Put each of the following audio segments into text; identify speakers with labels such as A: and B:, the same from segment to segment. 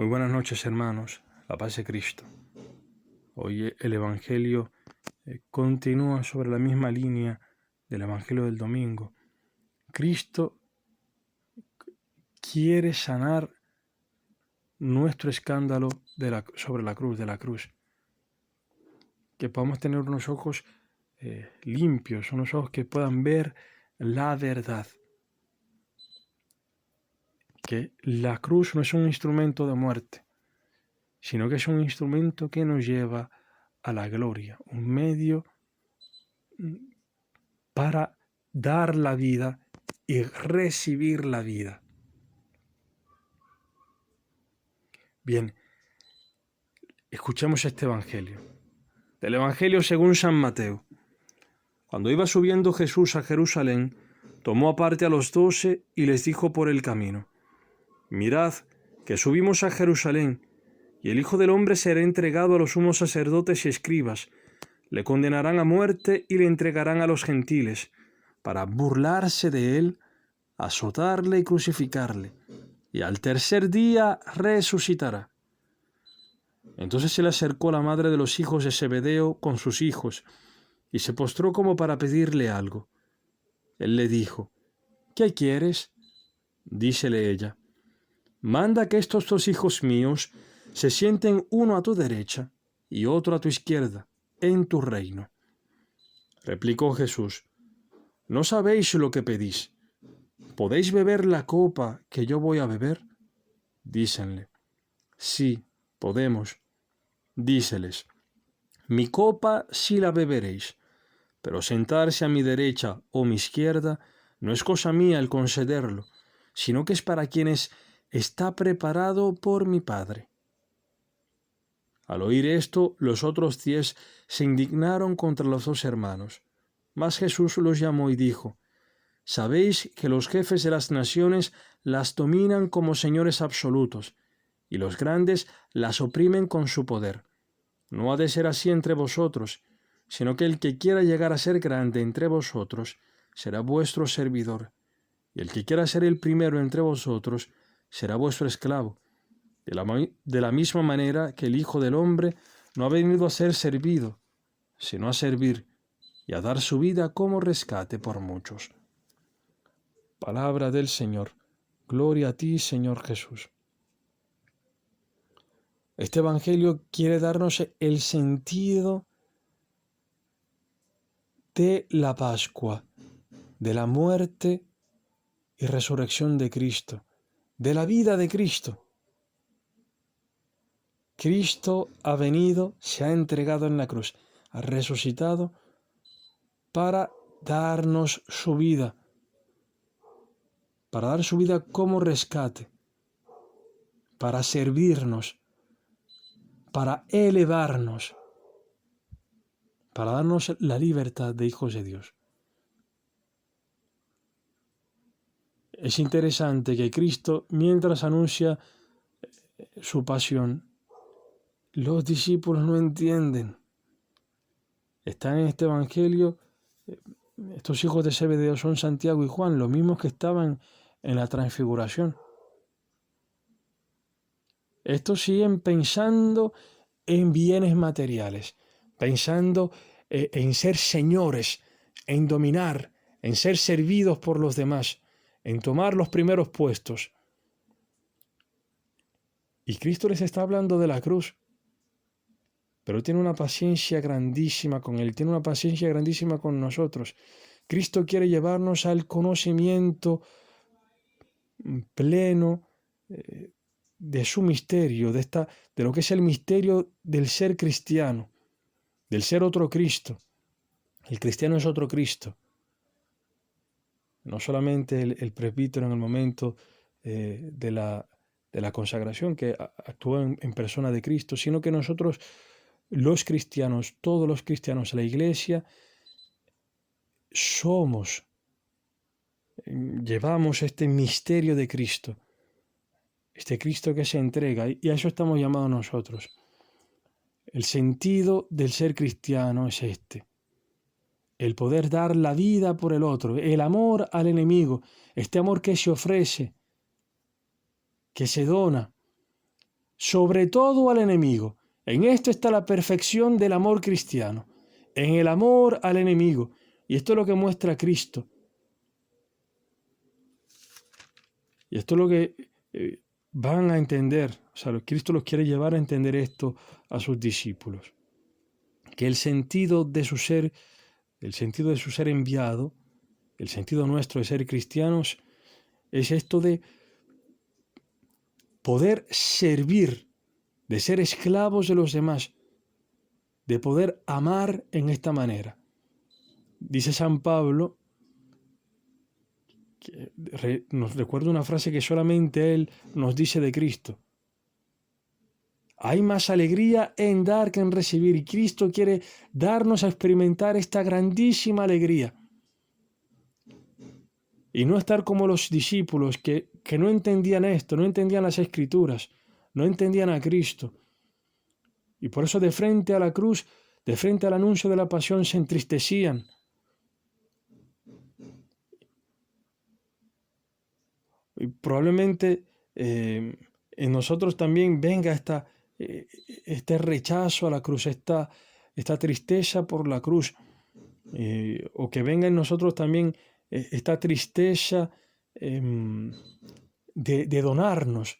A: Muy buenas noches, hermanos. La paz de Cristo. Hoy el Evangelio continúa sobre la misma línea del Evangelio del domingo. Cristo quiere sanar nuestro escándalo sobre la cruz. Que podamos tener unos ojos limpios, unos ojos que puedan ver la verdad. Que la cruz no es un instrumento de muerte, sino que es un instrumento que nos lleva a la gloria, un medio para dar la vida y recibir la vida. Bien, escuchemos este Evangelio. Del Evangelio según San Mateo. Cuando iba subiendo Jesús a Jerusalén, tomó aparte a los 12 y les dijo por el camino: Mirad, que subimos a Jerusalén, y el Hijo del Hombre será entregado a los sumos sacerdotes y escribas, le condenarán a muerte y le entregarán a los gentiles, para burlarse de él, azotarle y crucificarle, y al tercer día resucitará. Entonces se le acercó la madre de los hijos de Zebedeo con sus hijos, y se postró como para pedirle algo. Él le dijo: ¿Qué quieres? Dícele ella: Manda que estos 2 hijos míos se sienten uno a tu derecha y otro a tu izquierda, en tu reino. Replicó Jesús: ¿No sabéis lo que pedís? ¿Podéis beber la copa que yo voy a beber? Dícenle: Sí, podemos. Díceles: Mi copa sí la beberéis, pero sentarse a mi derecha o mi izquierda no es cosa mía el concederlo, sino que es para quienes está preparado por mi Padre. Al oír esto, los otros 10 se indignaron contra los 2 hermanos. Mas Jesús los llamó y dijo: Sabéis que los jefes de las naciones las dominan como señores absolutos, y los grandes las oprimen con su poder. No ha de ser así entre vosotros, sino que el que quiera llegar a ser grande entre vosotros será vuestro servidor, y el que quiera ser el primero entre vosotros será vuestro esclavo. De la misma manera que el Hijo del Hombre no ha venido a ser servido, sino a servir y a dar su vida como rescate por muchos. Palabra del Señor. Gloria a ti, Señor Jesús. Este Evangelio quiere darnos el sentido de la Pascua, de la muerte y resurrección de Cristo, de la vida de Cristo. Cristo ha venido, se ha entregado en la cruz, ha resucitado para darnos su vida, para dar su vida como rescate, para servirnos, para elevarnos, para darnos la libertad de hijos de Dios. Es interesante que Cristo, mientras anuncia su pasión, los discípulos no entienden. Están en este Evangelio, estos hijos de Zebedeo son Santiago y Juan, los mismos que estaban en la transfiguración. Estos siguen pensando en bienes materiales, pensando en ser señores, en dominar, en ser servidos por los demás, en tomar los primeros puestos. Y Cristo les está hablando de la cruz, pero tiene una paciencia grandísima con él, tiene una paciencia grandísima con nosotros. Cristo quiere llevarnos al conocimiento pleno de su misterio, de lo que es el misterio del ser cristiano, del ser otro Cristo. El cristiano es otro Cristo. No solamente el presbítero en el momento de la consagración, que actúa en persona de Cristo, sino que nosotros, los cristianos, todos los cristianos, la Iglesia, llevamos este misterio de Cristo, este Cristo que se entrega, y a eso estamos llamados nosotros. El sentido del ser cristiano es este: el poder dar la vida por el otro, el amor al enemigo, este amor que se ofrece, que se dona, sobre todo al enemigo. En esto está la perfección del amor cristiano, en el amor al enemigo. Y esto es lo que muestra Cristo. Y esto es lo que van a entender. O sea, Cristo los quiere llevar a entender esto a sus discípulos. Que el sentido de su ser enviado, el sentido nuestro de ser cristianos, es esto de poder servir, de ser esclavos de los demás, de poder amar en esta manera. Dice San Pablo, nos recuerda una frase que solamente él nos dice de Cristo. Hay más alegría en dar que en recibir, y Cristo quiere darnos a experimentar esta grandísima alegría. Y no estar como los discípulos que no entendían esto, no entendían las Escrituras, no entendían a Cristo. Y por eso de frente a la cruz, de frente al anuncio de la pasión, se entristecían. Y probablemente en nosotros también venga este rechazo a la cruz, esta tristeza por la cruz, o que venga en nosotros también esta tristeza de donarnos,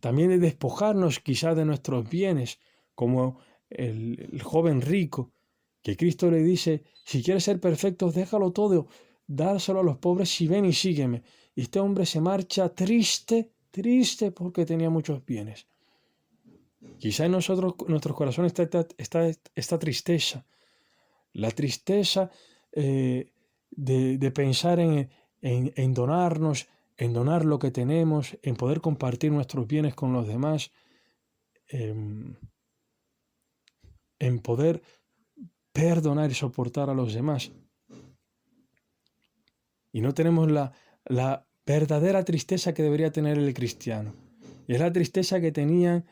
A: también de despojarnos quizá de nuestros bienes, como el joven rico, que Cristo le dice, si quieres ser perfecto, déjalo todo, dárselo a los pobres y ven y sígueme. Y este hombre se marcha triste porque tenía muchos bienes. Quizá en nuestros corazones está esta tristeza, la tristeza de pensar en donarnos, en donar lo que tenemos, en poder compartir nuestros bienes con los demás, en poder perdonar y soportar a los demás. Y no tenemos la verdadera tristeza que debería tener el cristiano. Y es la tristeza que tenían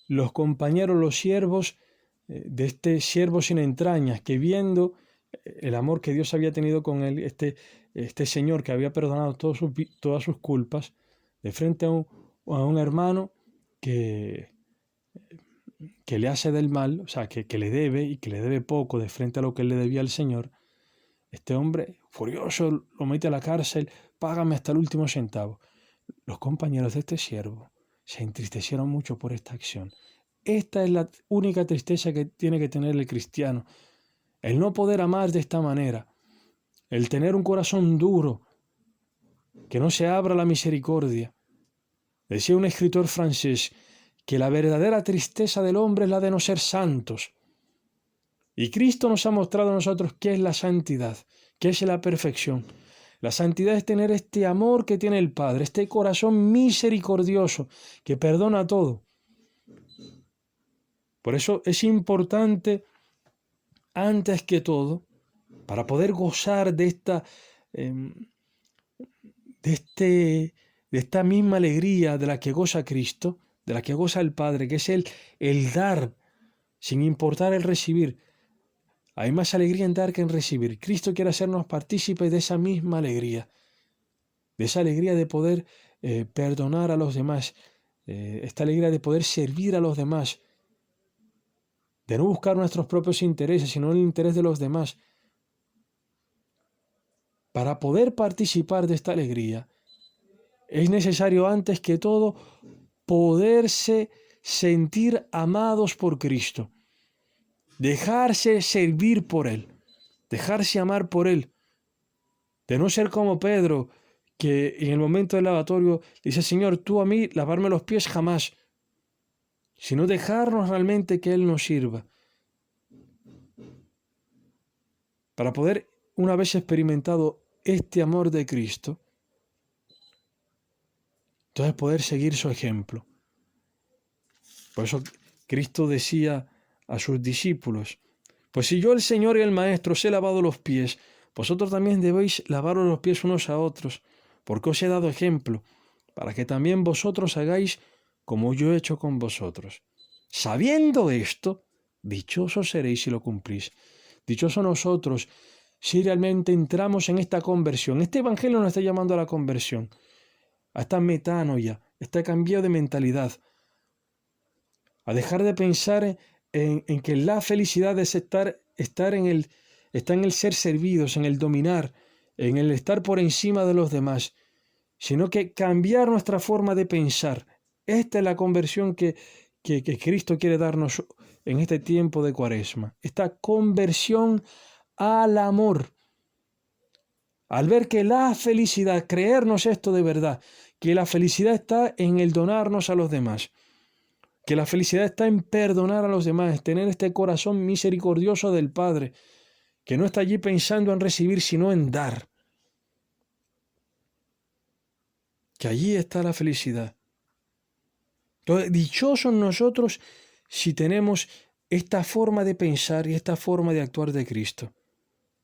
A: los compañeros, los siervos de este siervo sin entrañas, que viendo el amor que Dios había tenido con él, este señor que había perdonado todas sus culpas, de frente a un hermano que le hace del mal, o sea, que le debe y que le debe poco de frente a lo que él le debía al Señor, este hombre, furioso, lo mete a la cárcel, págame hasta el último centavo. Los compañeros de este siervo se entristecieron mucho por esta acción. Esta es la única tristeza que tiene que tener el cristiano. El no poder amar de esta manera. El tener un corazón duro, que no se abra a la misericordia. Decía un escritor francés que la verdadera tristeza del hombre es la de no ser santos. Y Cristo nos ha mostrado a nosotros qué es la santidad, qué es la perfección. La santidad es tener este amor que tiene el Padre, este corazón misericordioso que perdona todo. Por eso es importante, antes que todo, para poder gozar de esta misma alegría de la que goza Cristo, de la que goza el Padre, que es el dar, sin importar el recibir. Hay más alegría en dar que en recibir. Cristo quiere hacernos partícipes de esa misma alegría, de esa alegría de poder perdonar a los demás, esta alegría de poder servir a los demás, de no buscar nuestros propios intereses, sino el interés de los demás. Para poder participar de esta alegría, es necesario antes que todo poderse sentir amados por Cristo. Dejarse servir por Él, dejarse amar por Él, de no ser como Pedro, que en el momento del lavatorio dice, Señor, tú a mí lavarme los pies jamás, sino dejarnos realmente que Él nos sirva. Para poder, una vez experimentado este amor de Cristo, entonces poder seguir su ejemplo. Por eso Cristo decía a sus discípulos, pues si yo el Señor y el Maestro os he lavado los pies, vosotros también debéis lavaros los pies unos a otros, porque os he dado ejemplo, para que también vosotros hagáis como yo he hecho con vosotros. Sabiendo esto, dichosos seréis si lo cumplís. Dichosos nosotros si realmente entramos en esta conversión. Este evangelio nos está llamando a la conversión, a esta metanoia, este cambio de mentalidad, a dejar de pensar en que la felicidad es está en el ser servidos, en el dominar, en el estar por encima de los demás, sino que cambiar nuestra forma de pensar. Esta es la conversión que Cristo quiere darnos en este tiempo de Cuaresma. Esta conversión al amor. Al ver que la felicidad, creernos esto de verdad, que la felicidad está en el donarnos a los demás, que la felicidad está en perdonar a los demás, tener este corazón misericordioso del Padre, que no está allí pensando en recibir, sino en dar. Que allí está la felicidad. Entonces, dichosos nosotros si tenemos esta forma de pensar y esta forma de actuar de Cristo,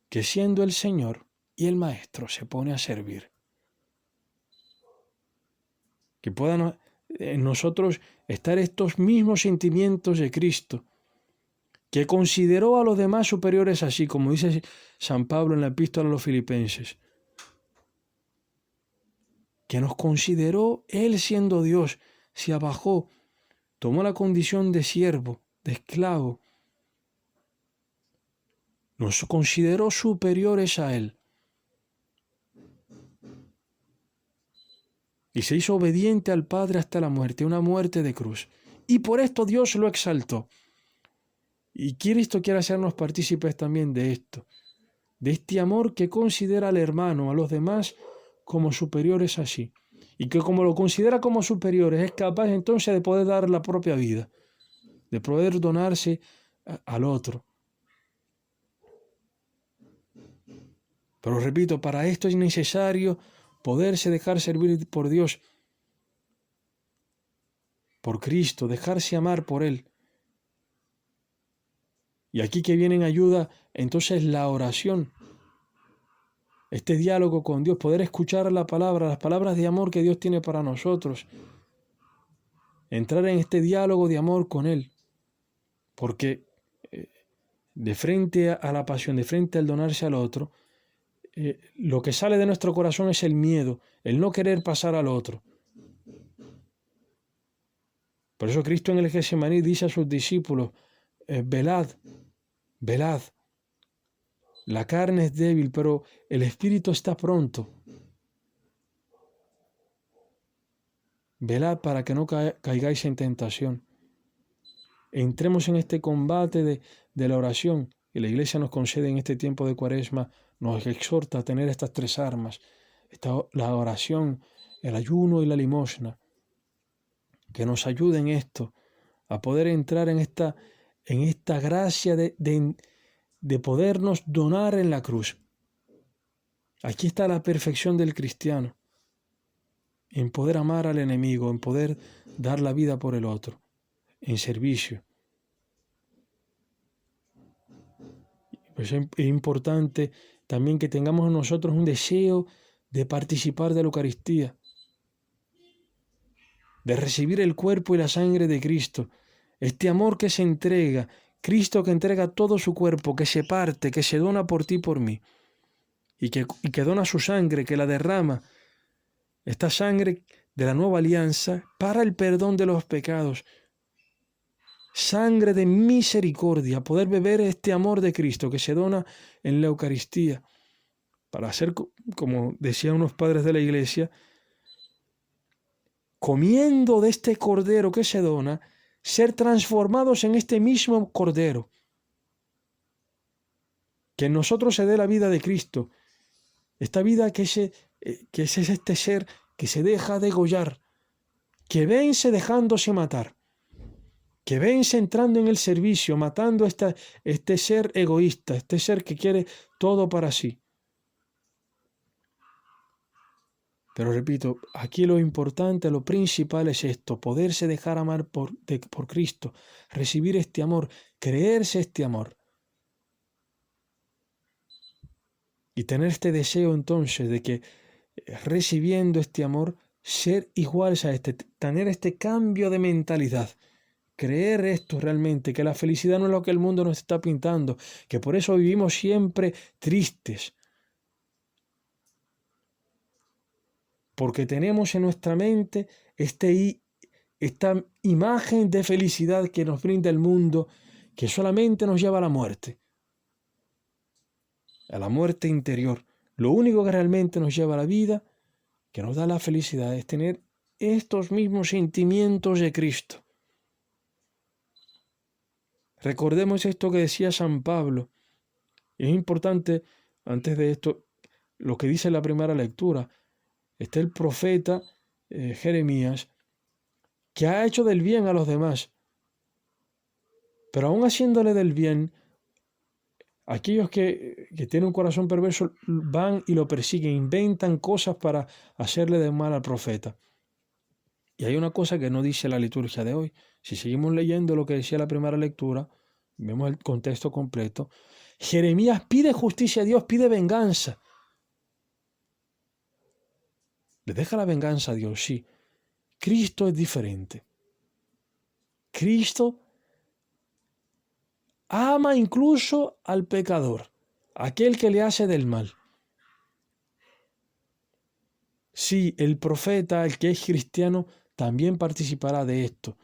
A: que siendo el Señor y el Maestro se pone a servir. Que puedan en nosotros estar estos mismos sentimientos de Cristo, que consideró a los demás superiores así, como dice San Pablo en la epístola a los Filipenses, que nos consideró Él siendo Dios, se abajó, tomó la condición de siervo, de esclavo, nos consideró superiores a Él. Y se hizo obediente al Padre hasta la muerte, una muerte de cruz. Y por esto Dios lo exaltó. Y Cristo quiere hacernos partícipes también de esto, de este amor que considera al hermano, a los demás, como superiores a sí. Y que como lo considera como superiores, es capaz entonces de poder dar la propia vida, de poder donarse al otro. Pero repito, para esto es necesario poderse dejar servir por Dios, por Cristo, dejarse amar por Él. Y aquí que viene en ayuda entonces la oración, este diálogo con Dios, poder escuchar la palabra, las palabras de amor que Dios tiene para nosotros, entrar en este diálogo de amor con Él, porque de frente a la pasión, de frente al donarse al otro, lo que sale de nuestro corazón es el miedo, el no querer pasar al otro. Por eso Cristo en el Getsemaní dice a sus discípulos, velad, velad. La carne es débil, pero el espíritu está pronto. Velad para que no caigáis en tentación. Entremos en este combate de la oración, y la Iglesia nos concede en este tiempo de Cuaresma, nos exhorta a tener estas tres armas, la oración, el ayuno y la limosna, que nos ayuden en esto, a poder entrar en esta gracia de podernos donar en la cruz. Aquí está la perfección del cristiano, en poder amar al enemigo, en poder dar la vida por el otro, en servicio. Pues es importante también que tengamos en nosotros un deseo de participar de la Eucaristía, de recibir el cuerpo y la sangre de Cristo, este amor que se entrega, Cristo que entrega todo su cuerpo, que se parte, que se dona por ti y por mí, y que dona su sangre, que la derrama, esta sangre de la nueva alianza para el perdón de los pecados, sangre de misericordia, poder beber este amor de Cristo que se dona en la Eucaristía, para hacer, como decían unos padres de la Iglesia, comiendo de este cordero que se dona, ser transformados en este mismo cordero, que en nosotros se dé la vida de Cristo, esta vida que es este ser que se deja degollar, que vence dejándose matar, que vence entrando en el servicio, matando este ser egoísta, este ser que quiere todo para sí. Pero repito, aquí lo importante, lo principal es esto, poderse dejar amar por Cristo, recibir este amor, creerse este amor. Y tener este deseo entonces de que recibiendo este amor, ser iguales a tener este cambio de mentalidad, creer esto realmente, que la felicidad no es lo que el mundo nos está pintando, que por eso vivimos siempre tristes, porque tenemos en nuestra mente este esta imagen de felicidad que nos brinda el mundo, que solamente nos lleva a la muerte interior. Lo único que realmente nos lleva a la vida, que nos da la felicidad, es tener estos mismos sentimientos de Cristo. Recordemos esto que decía San Pablo. Y es importante, antes de esto, lo que dice la primera lectura. Está el profeta Jeremías, que ha hecho del bien a los demás. Pero aún haciéndole del bien, aquellos que tienen un corazón perverso van y lo persiguen, inventan cosas para hacerle de mal al profeta. Y hay una cosa que no dice la liturgia de hoy. Si seguimos leyendo lo que decía la primera lectura, vemos el contexto completo. Jeremías pide justicia a Dios, pide venganza. Le deja la venganza a Dios, sí. Cristo es diferente. Cristo ama incluso al pecador, aquel que le hace del mal. Sí, el profeta, el que es cristiano, también participará de esto.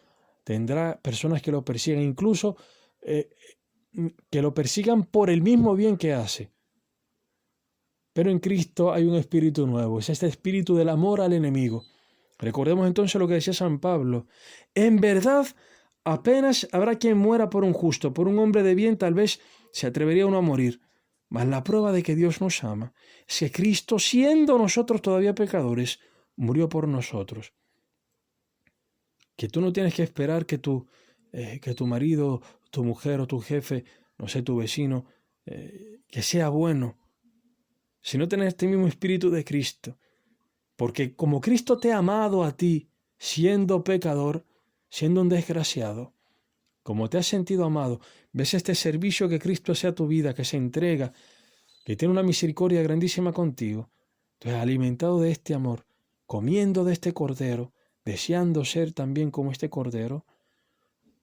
A: Tendrá personas que lo persigan, incluso que lo persigan por el mismo bien que hace. Pero en Cristo hay un espíritu nuevo, es este espíritu del amor al enemigo. Recordemos entonces lo que decía San Pablo. En verdad, apenas habrá quien muera por un justo, por un hombre de bien tal vez se atrevería uno a morir. Mas la prueba de que Dios nos ama es que Cristo, siendo nosotros todavía pecadores, murió por nosotros. Que tú no tienes que esperar que tu marido, tu mujer o tu jefe, no sé, tu vecino, que sea bueno, sino tener este mismo espíritu de Cristo. Porque como Cristo te ha amado a ti, siendo pecador, siendo un desgraciado, como te has sentido amado, ves este servicio que Cristo hace a tu vida, que se entrega, que tiene una misericordia grandísima contigo. Entonces, alimentado de este amor, comiendo de este cordero, deseando ser también como este cordero,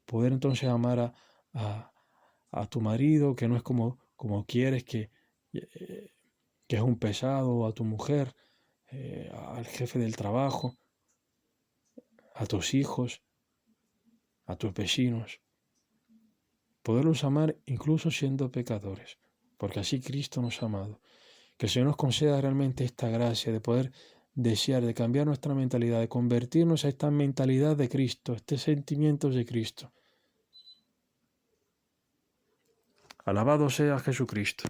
A: poder entonces amar a tu marido, que no es como quieres, que es un pesado, a tu mujer, al jefe del trabajo, a tus hijos, a tus vecinos. Poderlos amar incluso siendo pecadores, porque así Cristo nos ha amado. Que el Señor nos conceda realmente esta gracia de poder desear, de cambiar nuestra mentalidad, de convertirnos a esta mentalidad de Cristo, este sentimiento de Cristo. Alabado sea Jesucristo.